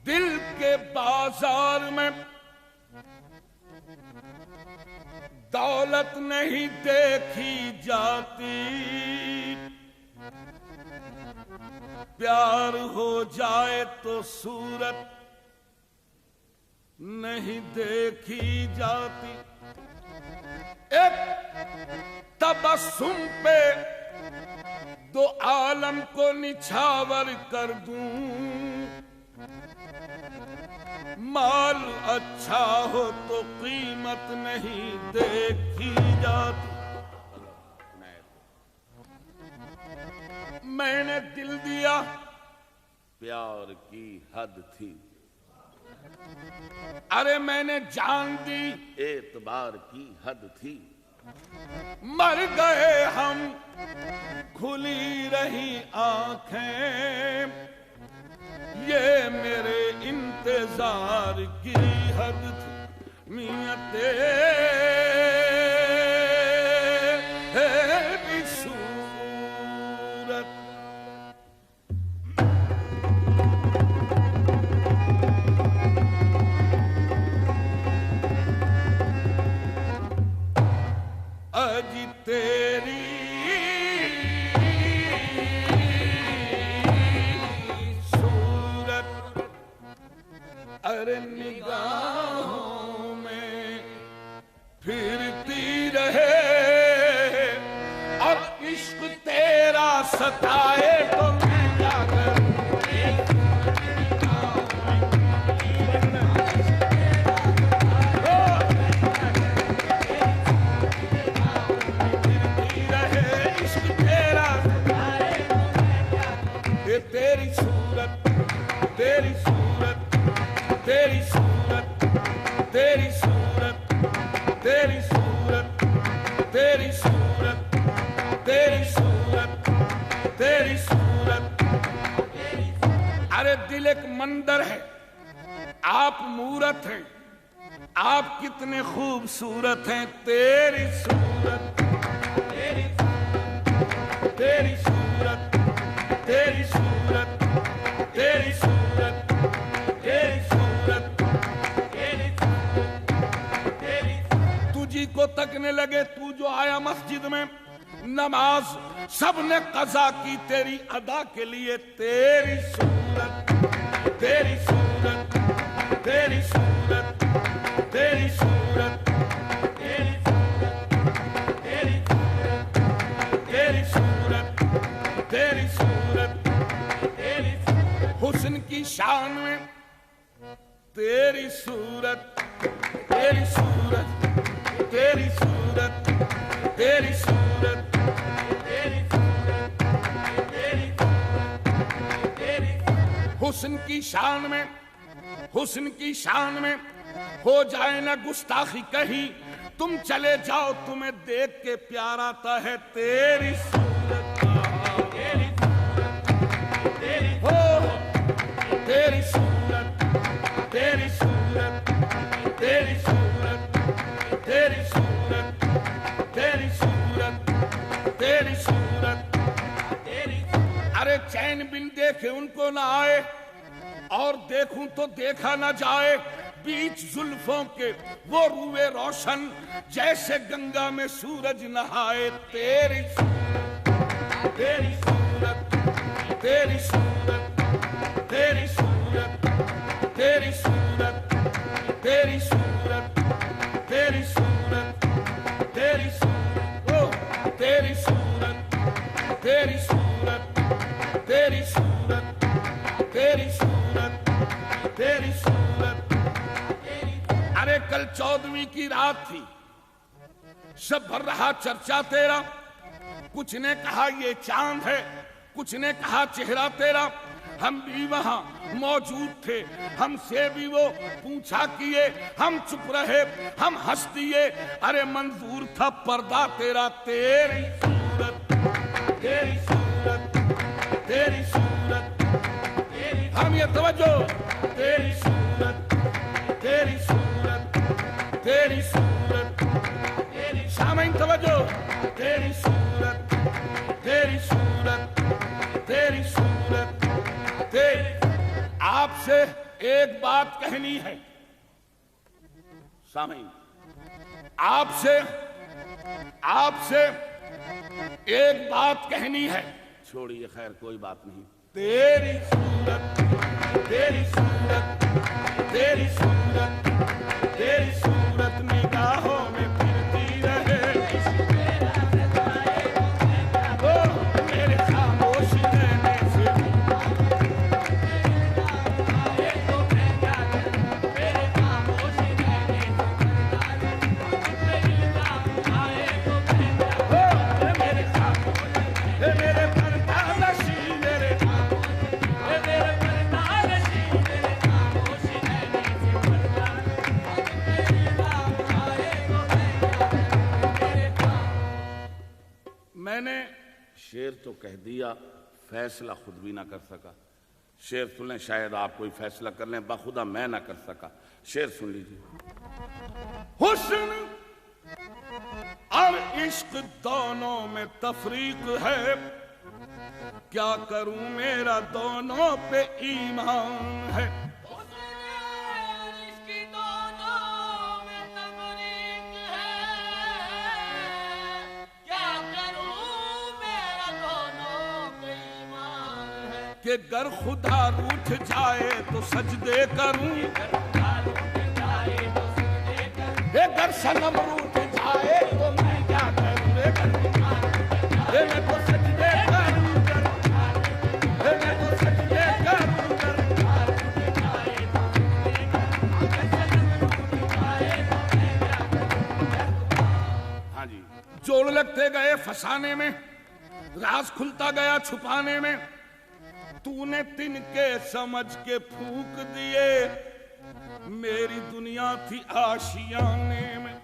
दिल के बाजार में दौलत नहीं देखी जाती, प्यार हो जाए तो सूरत नहीं देखी जाती। एक तबस्सुम पे दो आलम को निछावर कर दूं, माल अच्छा हो तो कीमत नहीं देखी जाती। मैंने दिल दिया, प्यार की हद थी। अरे मैंने जान दी, एतबार की हद थी। मर गए हम, खुली रही आंखें, ये मेरे इंतजार की हद थी। मियां तेरी सूरत अजी तेरी अरे निगाहों में फिरती रहे, और इश्क तेरा सताए तो मैं क्या करूं। फिरती रहे इश्क तेरा सताए तो मैं क्या करूं। ये तेरी सूरत, तेरी सूरत, तेरी सूरत, तेरी सूरत, तेरी सूरत, तेरी सूरत, तेरी सूरत, तेरी सूरत। अरे दिल एक मंदिर है, आप मूरत हैं, आप कितने खूबसूरत हैं। तेरी सूरत, तेरी सूरत, तेरी सूरत, तेरी सूरत, तेरी सूरत, तेरी सूरत, तेरी सूरत। तुझी को तकने लगे, तू जो आया मस्जिद में, नमाज सबने कज़ा की तेरी अदा के लिए। तेरी सूरत, तेरी सूरत, तेरी सूरत, तेरी सूरत, तेरी सूरत, तेरी सूरत, तेरी सूरत, तेरी सूरत, तेरी सूरत। हुस्न की शान में तेरी सूरत, तेरी सूरत, तेरी सूरत, तेरी सूरत, तेरी सूरत, तेरी सूरत, तेरी सूरत। हुस्न की शान में, हुस्न की शान में हो जाए ना गुस्ताखी कहीं, तुम चले जाओ तुम्हें देख के प्यार आता है। तेरी सूरत, तेरी अरे चैन बिन देखे उनको ना आए, और देखूं तो देखा ना जाए। बीच जुल्फों के वो रूए रोशन, जैसे गंगा में सूरज नहाए। तेरी सूरत, तेरी सूरत, तेरी सूरत, तेरी सूरत, तेरी सूरत, तेरी सूरत, तेरी सूरत, तेरी सूरत, ओ तेरी सूरत, तेरी सूरत, तेरी सूरत, तेरी सूरत, तेरी सूरत। अरे कल 14वीं की रात थी, सब भर रहा चर्चा तेरा। कुछ ने कहा ये चांद है, कुछ ने कहा चेहरा तेरा। हम भी वहां मौजूद थे, हमसे भी वो पूछा किए। हम चुप रहे, हम हंस दिए। अरे मंजूर था पर्दा तेरा। तेरी सूरत, तेरी सूरत, तेरी सूरत, हम ये तवज्जो। तेरी सूरत, तेरी सूरत, तेरी सूरत, सामईन तवज्जो। तेरी सूरत, तेरी सूरत, तेरी सूरत, तेरी। आपसे एक बात कहनी है सामईन, आपसे एक बात कहनी है। छोड़िए, खैर कोई बात नहीं। तेरी सूरत, तेरी सूरत, तेरी सूरत, तेरी सूरत निगाहों में फिरती रहे। ओ मेरे खामोश रहने से मैंने शेर तो कह दिया, फैसला खुद भी ना कर सका। शेर सुन लें, शायद आप कोई फैसला कर लें। बाखुदा मैं ना कर सका। शेर सुन लीजिए। हुस्न और इश्क दोनों में तफरीक है, क्या करूं मेरा दोनों पे ईमान है। कि गर खुदा रूठ जाए तो सजदे करूं, गर सनम रूठ जाए तो मैं क्या करूं। मैं तो सजदे करूं, मैं तो सजदे करूं। हाँ जी, जोड़ लगते गए फसाने में, राज खुलता गया छुपाने में। तूने तिनके समझ के फूंक दिए, मेरी दुनिया थी आशियाने में।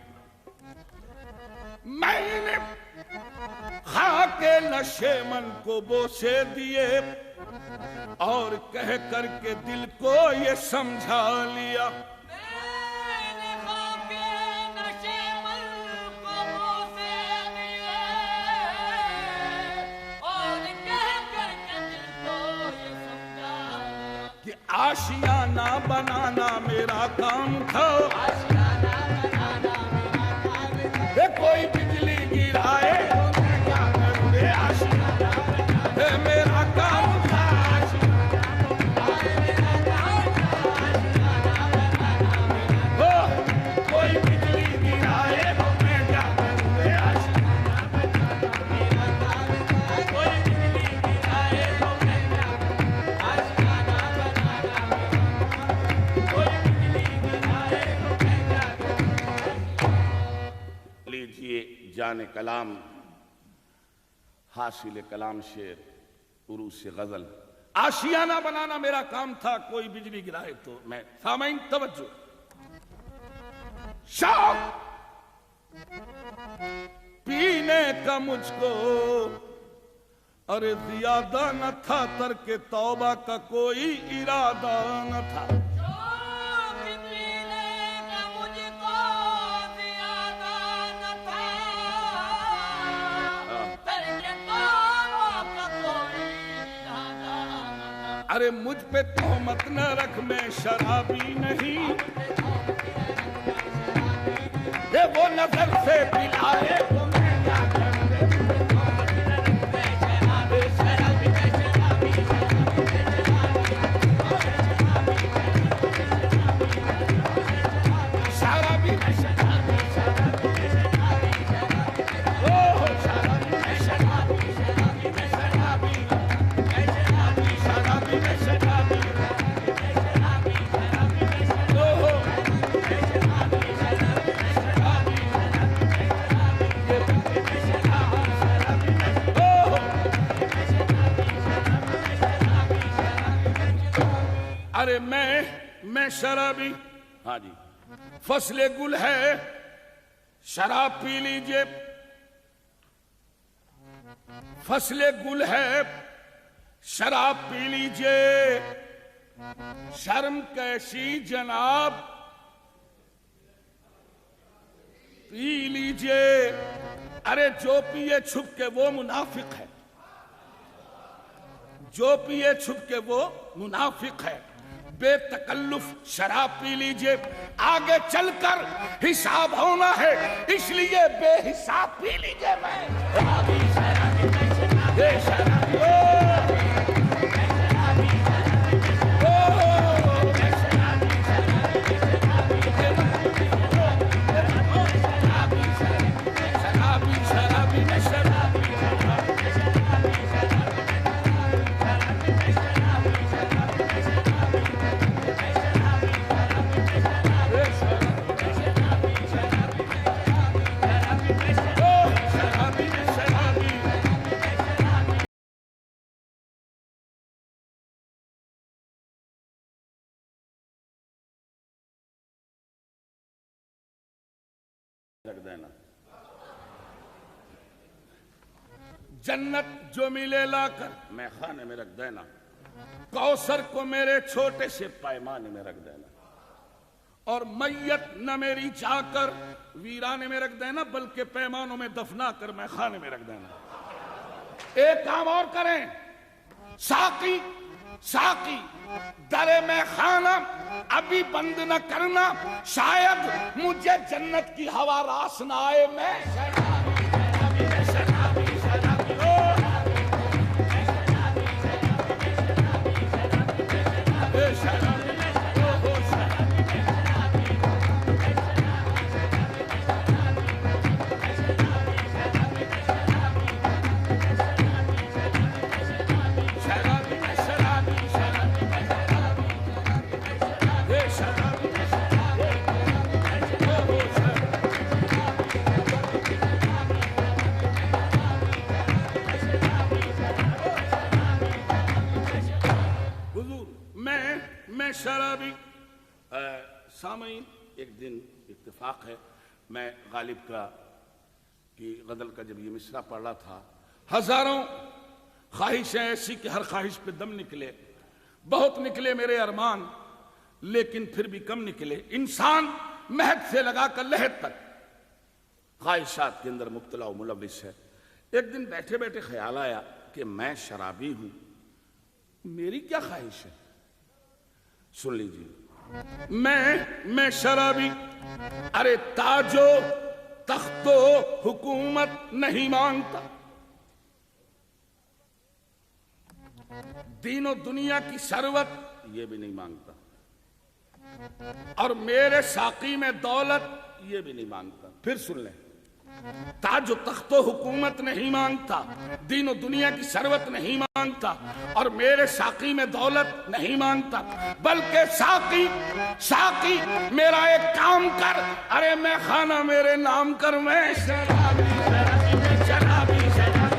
मैंने खाके नशे मन को बोसे दिए, और कह करके दिल को ये समझा लिया। आशियाना बनाना मेरा काम था, कोई बिजली गिराए तो मैं क्या करूं रे। आशियाना मेरा काम था, कोई बिजली गिराए तो मैं क्या करूं रे। जाने कलाम, हासिल कलाम शेर, उरूज से गजल। आशियाना बनाना मेरा काम था, कोई बिजली गिराए तो मैं। सामईन तवज्जो। शौक पीने का मुझको अरे ज्यादा न था, तरके तौबा का कोई इरादा न था। अरे मुझ पे तोहमत न रख, मैं शराबी नहीं। ये वो नजर से पिलाए तो मैं क्या अरे मैं शराबी। हाँ जी, फसले गुल है, शराब पी लीजिए। फसले गुल है, शराब पी लीजिए। शर्म कैसी जनाब, पी लीजिए। अरे जो पिए छुप के वो मुनाफिक है, जो पिए छुप के वो मुनाफिक है। बेतकल्लुफ शराब पी लीजिए, आगे चलकर हिसाब होना है, इसलिए बेहिसाब पी लीजिए। मैं रख देना। जन्नत जो मिले लाकर मैं खाने में रख देना। कौसर को मेरे छोटे से पैमाने में रख देना। और मैयत न मेरी जाकर वीराने में रख देना, बल्कि पैमानों में दफना कर मैं खाने में रख देना। एक काम और करें, साकी साकी दरे में खाना अभी बंद न करना, शायद मुझे जन्नत की हवा रास न आए। मैं शराबी। सामईन, एक दिन इत्तेफाक है, मैं गालिब का की गजल का जब ये मिसरा पढ़ रहा था, हजारों ख्वाहिशें ऐसी कि हर ख्वाहिश पे दम निकले। बहुत निकले मेरे अरमान, लेकिन फिर भी कम निकले। इंसान महद से लगाकर लहद तक ख्वाहिशात के अंदर मुब्तला और मुलविस है। एक दिन बैठे बैठे ख्याल आया कि मैं शराबी हूं, मेरी क्या ख्वाहिश है। सुन लीजिए, मैं शराबी। अरे ताजो तख्तो हुकूमत नहीं मांगता, दीनों दुनिया की सरवत ये भी नहीं मांगता, और मेरे साकी में दौलत ये भी नहीं मांगता। फिर सुन लें, ताजो तख्तो हुकूमत नहीं मांगता, दीनों दुनिया की सरवत नहीं मांगता, और मेरे साकी में दौलत नहीं मांगता, बल्कि साकी साकी मेरा एक काम कर। अरे मैं खाना मेरे नाम कर। मैं शराबी शराबी शराबी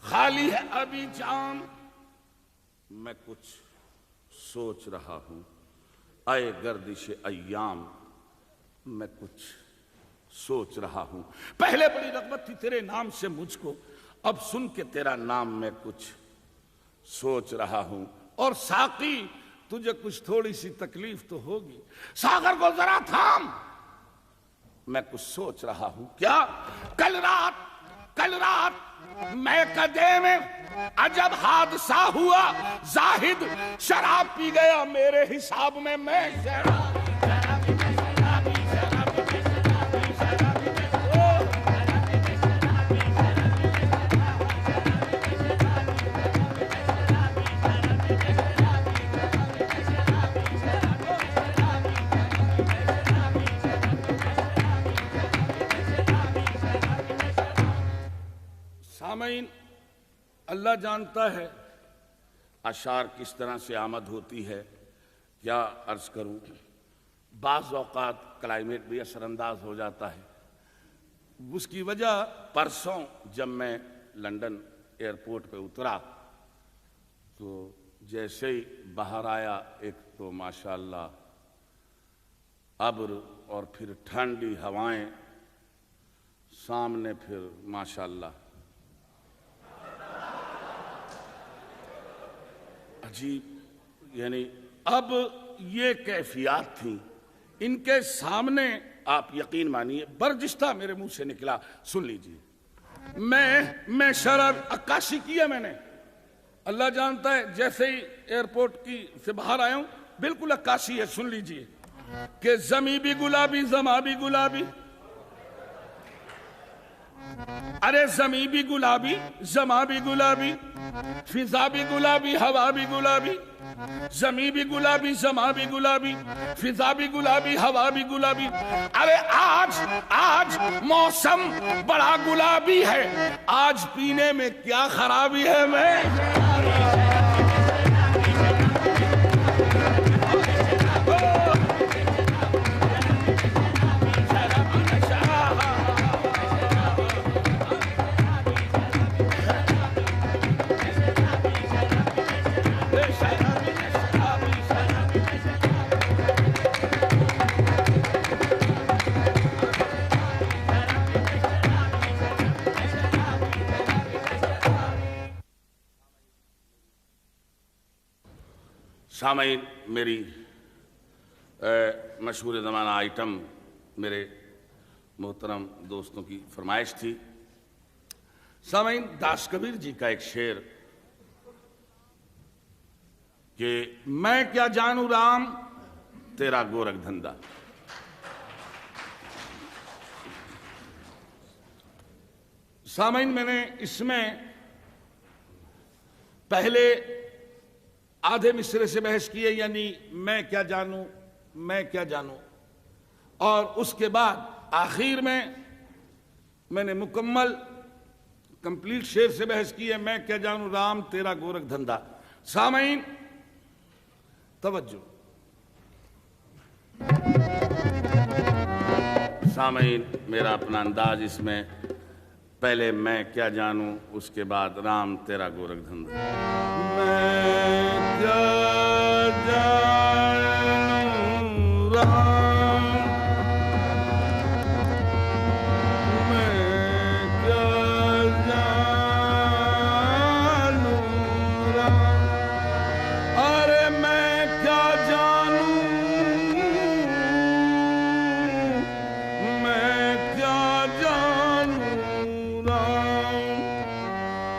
खाली है अभी जान, मैं कुछ सोच रहा हूं। आए गर्दिश अय्याम मैं कुछ सोच रहा हूं। पहले बड़ी रग़बत थी तेरे नाम से मुझको, अब सुन के तेरा नाम मैं कुछ सोच रहा हूं। और साकी तुझे कुछ थोड़ी सी तकलीफ तो होगी, सागर को जरा थाम, मैं कुछ सोच रहा हूं। क्या? कल रात मैं कदे में अजब हादसा हुआ, जाहिद शराब पी गया मेरे हिसाब में, मैं शराब सामईन, अल्लाह जानता है अशार किस तरह से आमद होती है। क्या अर्ज करूं, बाज़ औक़ात क्लाइमेट भी असरअंदाज हो जाता है। उसकी वजह परसों जब मैं लंदन एयरपोर्ट पे उतरा तो जैसे ही बाहर आया, एक तो माशाअल्लाह अब्र और फिर ठंडी हवाएं, सामने फिर माशाअल्लाह अजीब, यानी अब ये कैफियत थी इनके सामने, आप यकीन मानिए बर्जिश्ता मेरे मुंह से निकला। सुन लीजिए, मैं शराब अक्काशी किया मैंने, अल्लाह जानता है, जैसे ही एयरपोर्ट की से बाहर आया हूं बिल्कुल अक्काशी है। सुन लीजिए कि ज़मी भी गुलाबी ज़मा भी गुलाबी, अरे ज़मी भी गुलाबी ज़मा भी गुलाबी, फिजा भी गुलाबी हवा भी गुलाबी, ज़मी भी गुलाबी ज़मा भी गुलाबी, फिजा भी गुलाबी हवा भी गुलाबी। अरे आज मौसम बड़ा गुलाबी है, आज पीने में क्या खराबी है। मैं सामईन, मेरी मशहूर ज़माना आइटम मेरे मोहतरम दोस्तों की फरमाइश थी। सामईन, दास कबीर जी का एक शेर कि मैं क्या जानू राम तेरा गोरख धंधा। सामईन, मैंने इसमें पहले आधे मिसरे से बहस की है, यानी मैं क्या जानूं, और उसके बाद आखिर में मैंने मुकम्मल कंप्लीट शेर से बहस की है, मैं क्या जानूं राम तेरा गोरख धंधा। सामईन तवज्जो, सामईन मेरा अपना अंदाज इसमें, पहले मैं क्या जानूं, उसके बाद राम तेरा गोरख धंधा। मैं क्या जानूं राम, मैं क्या जानूं राम, अरे मैं क्या जानूं, मैं क्या जानूं राम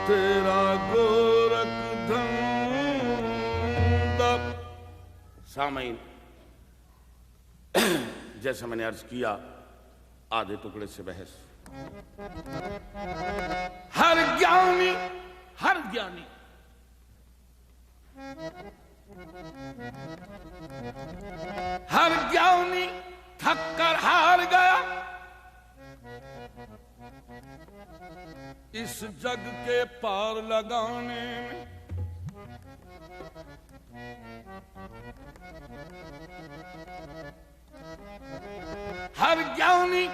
तेरा गोरख धंधा। सामईन, जैसा मैंने अर्ज किया, आधे टुकड़े से बहस। हर ज्ञानी थक कर हार गया, इस जग के पार लगाने में। हर ज्ञानी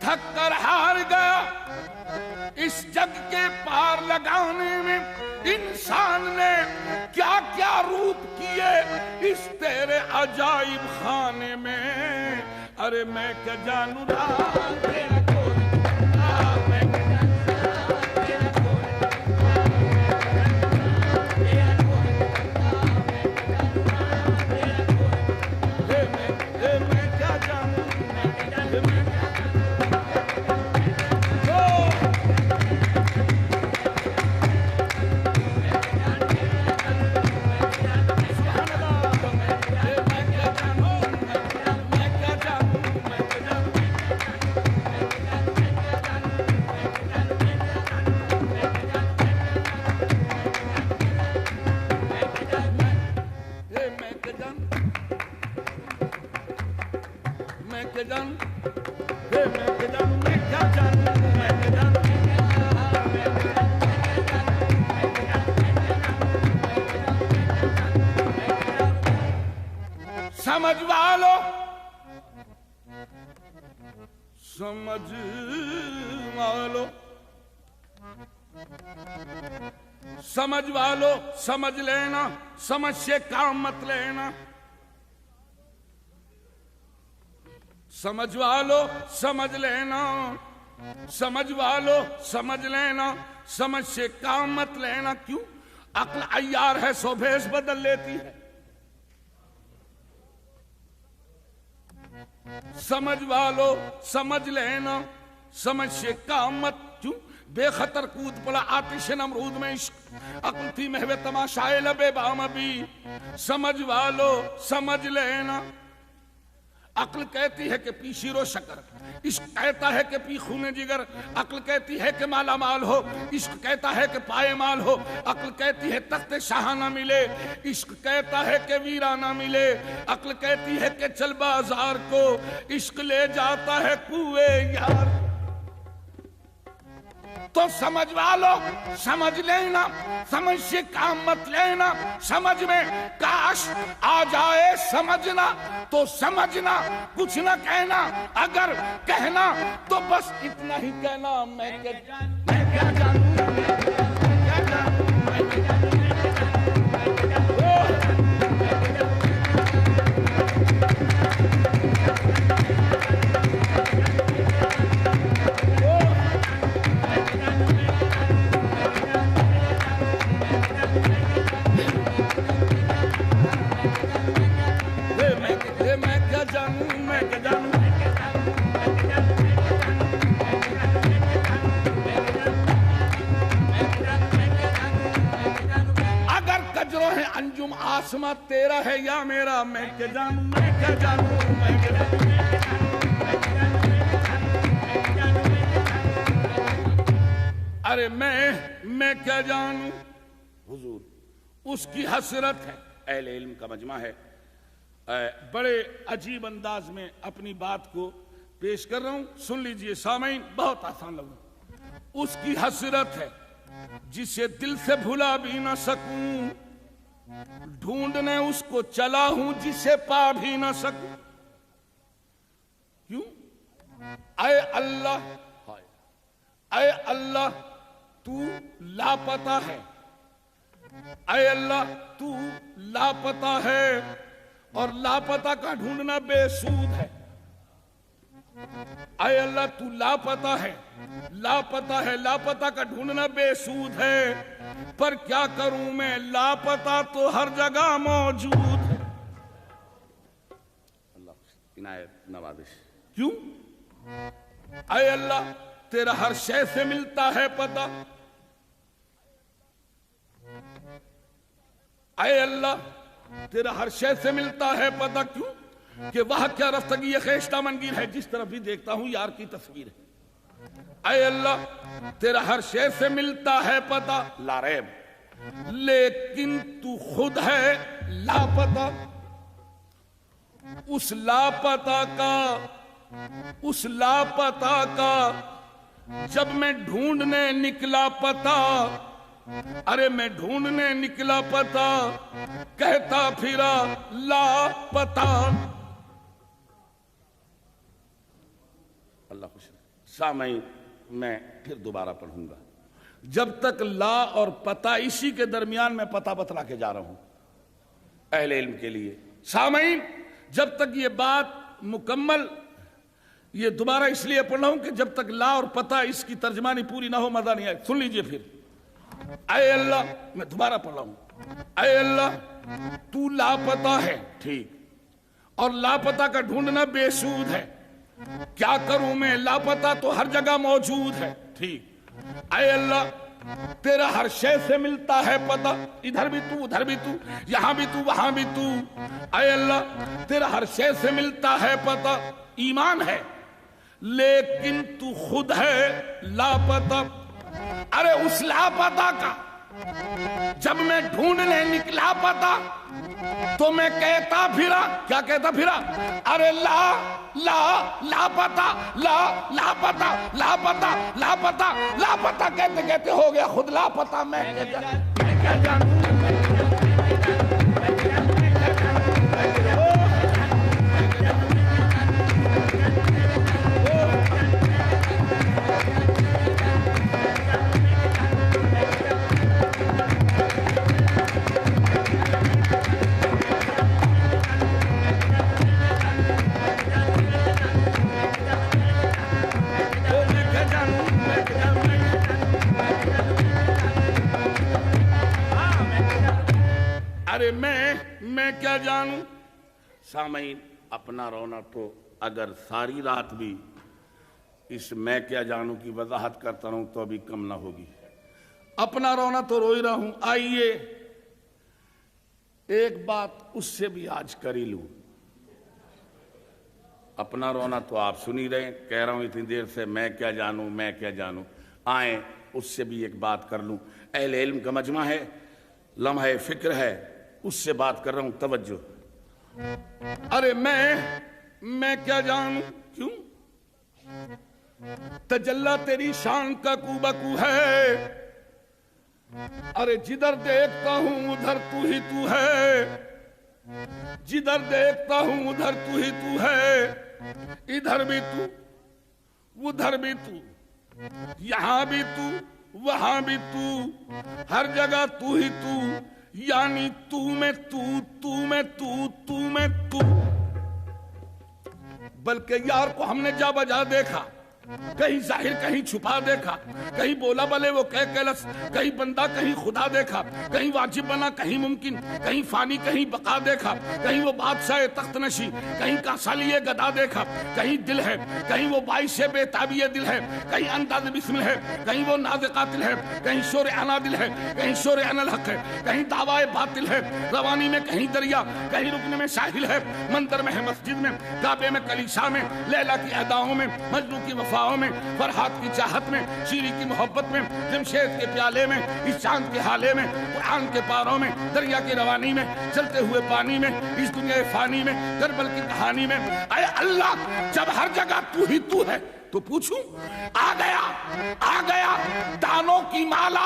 थक कर हार गया, इस जग के पार लगाने में। इंसान ने क्या क्या रूप किए इस तेरे अजाइब खाने में। अरे मैं क्या जानू राम तेरा कोई, मैं क्या जानू राम तेरा कोई, मैं क्या जानू, समझ वालो, समझ वालो, समझ वालो, समझ लेना, समझ से काम मत लेना। समझ वालो समझ लेना, समझ वालो समझ लेना, समझ से काम मत लेना। क्यों? अक्ल अय्यार है, सो भेष बदल लेती है। समझ वालो समझ लेना, समझ से काम मत। क्यों? बेखतर कूद पड़ा आतिश नमरूद में इश्क, अक्ल थी महवे तमाशाए लबे बाम भी। समझ वालो समझ लेना, अक्ल कहती है कि पी शीरो शकर, इश्क कहता है कि पी खूने जिगर। अक्ल कहती है कि माला माल हो, इश्क कहता है कि पाए माल हो। अक्ल कहती है तख्ते शाहाना मिले, इश्क कहता है कि वीराना मिले। अक्ल कहती है कि चल बाजार को, इश्क ले जाता है कुए यार। तो समझ वालो समझ लेना, समझ से काम मत लेना। समझ में काश आ जाए समझना, तो समझना कुछ न कहना, अगर कहना तो बस इतना ही कहना, मैं क्या जानू, क्या जानू, क्या जानू, अंजुम आसमां तेरा है या मेरा, मैं क्या जानू, मैं क्या जानू, मैं क्या जानू। अरे मैं क्या जानू। हुजूर उसकी हसरत है। अहले इल्म का मजमा है, बड़े अजीब अंदाज में अपनी बात को पेश कर रहा हूं, सुन लीजिए सामीन, बहुत आसान लगू। उसकी हसरत है जिसे दिल से भुला भी ना सकूं, ढूंढने उसको चला हूं जिसे पा भी ना सकूं। क्यों? आए अल्लाह, आए अल्लाह तू लापता है, आए अल्लाह तू लापता है, और लापता का ढूंढना बेसूद है। आए अल्लाह तू लापता है, लापता है, लापता का ढूंढना बेसूद है। पर क्या करूं मैं, लापता तो हर जगह मौजूद है। अल्लाह इनायत नवाजिश। क्यों? आए अल्लाह तेरा हर शय से मिलता है पता, आए अल्लाह तेरा हर शय से मिलता है पता। क्यों? कि वह क्या रफ्तगी खेशता मनगीर है, जिस तरफ भी देखता हूं यार की तस्वीर है। आए अल्लाह तेरा हर शय से मिलता है पता, लारेब, लेकिन तू खुद है लापता। उस लापता का, उस लापता का जब मैं ढूंढने निकला पता, अरे मैं ढूंढने निकला पता, कहता फिरा लापता। अल्लाह खुश। सामई मैं फिर दोबारा पढ़ूंगा, जब तक ला और पता, इसी के दरमियान मैं पता बतला के जा रहा हूं अहले इल्म के लिए। सामईन जब तक ये बात मुकम्मल ये दोबारा इसलिए पढ़ रहा हूं कि जब तक ला और पता इसकी तर्जमानी पूरी ना हो मजा नहीं आए। सुन लीजिए फिर। ऐ अल्लाह, मैं दोबारा पढ़ रहा हूं। ऐ अल्लाह, तू लापता है, ठीक, और लापता का ढूंढना बेसूद है। क्या करूं मैं, लापता तो हर जगह मौजूद है, ठीक। ऐ अल्लाह, तेरा हर शय से मिलता है पता, इधर भी तू उधर भी तू, यहां भी तू वहां भी तू। ऐ अल्लाह, तेरा हर शय से मिलता है पता, ईमान है लेकिन तू खुद है लापता। अरे उस लापता का जब मैं ढूंढने निकला पता तो मैं कहता फिरा, क्या कहता फिरा, अरे ला ला लापता, ला लापता, लापता लापता लापता, कहते कहते हो गया खुद लापता। मैं क्या जानूं। अरे मैं क्या जानूं। सामईन, अपना रोना तो अगर सारी रात भी इस मैं क्या जानूं की वजाहत करता रहूं तो अभी कम ना होगी। अपना रोना तो रो ही रहा हूं। आइए एक बात उससे भी आज कर ही लूं। अपना रोना तो आप सुन ही रहे, कह रहा हूं इतनी देर से मैं क्या जानूं, मैं क्या जानूं। आए उससे भी एक बात कर लूं। अहले इल्म का मजमा है, लम्हा फिक्र है, उससे बात कर रहा हूं, तवज्जो। अरे मैं क्या जानूं, क्यों तजल्ला तेरी शान का कूबकू है। अरे जिधर देखता हूं उधर तू ही तू है, जिधर देखता हूं उधर तू ही तू है। इधर भी तू उधर भी तू, यहां भी तू वहां भी तू, हर जगह तू ही तू, यानी तू में तू, तू में तू, तू में तू। बल्कि यार को हमने जा बजा देखा, कहीं जाहिर कहीं छुपा देखा, कहीं बोला भले वो कह कैलस, कहीं बंदा कहीं खुदा देखा, कहीं वाजिब बना कहीं मुमकिन, कहीं फानी कहीं बका देखा, कहीं वो बादशाह तख्त नशी, कहीं कासालिये गदा देखा, कहीं दिल है, कहीं वो बाइश बेताबिये दिल है, कहीं अंदाज बिस्मिल है, कहीं वो नाज़ कातिल है, कहीं शोर अना दिल है, कहीं शोर अनल हक है, कहीं दावाए बातिल है। रवानी में कहीं दरिया, कहीं रुकने में साहिल है, मंदिर में है मस्जिद में, काबे में कलीसा में, लैला की अदाओं में, मजनू की वफाओं में, फरहाद की चाहत में, शीरी की मोहब्बत में, जमशेद के प्याले में, इस चांद के हाले में, कुरान के पारों में, दरिया की रवानी में, चलते हुए पानी में, इस दुनिया फानी में, करबल की कहानी में। अरे अल्लाह, जब हर जगह तू ही तू है तो पूछूं, आ गया दानों की माला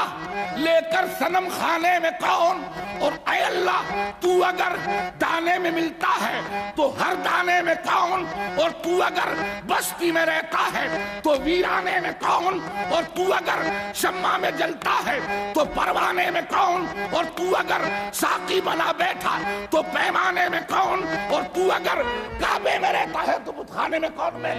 लेकर सनम खाने में कौन। और ऐ अल्लाह, तू अगर दाने में मिलता है तो हर दाने में कौन, और तू अगर बस्ती में रहता है तो वीराने में कौन, और तू अगर शम्मा में जलता है तो परवाने में कौन, और तू अगर साकी बना बैठा तो पैमाने में कौन, और तू अगर काबे में रहता है तो बुतखाने में कौन। मैं